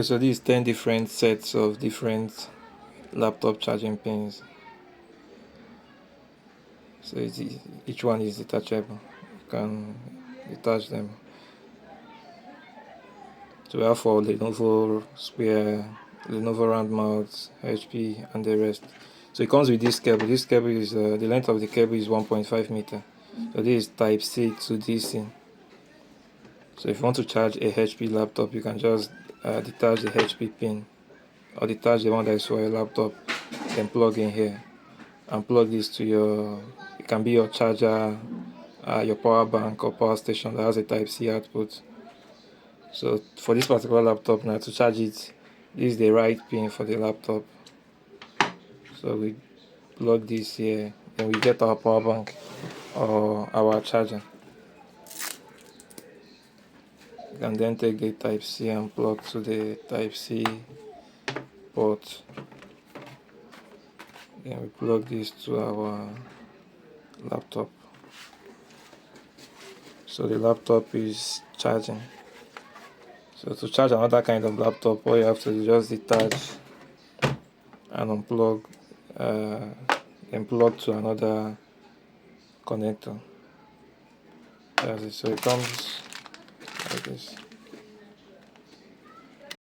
So these 10 different sets of different laptop charging pins. So each one is detachable. You can detach them. So we have for Lenovo Square, Lenovo round mount, HP, and the rest. So it comes with this cable. This cable is the length of the cable is 1.5 meter. So this is Type C to DC. So if you want to charge a HP laptop, you can just detach the HP pin or detach the one that is for your laptop, then plug in here and plug this to your. It can be your charger, your power bank or power station that has a Type C output. So for this particular laptop now, to charge it, this is the right pin for the laptop. So we plug this here, then we get our power bank or our charger. You can then take the Type C and plug to the Type C port. Then we plug this to our laptop. So the laptop is charging. So to charge another kind of laptop, all you have to do is just detach and unplug, then plug to another connector. That's it. So it comes like this.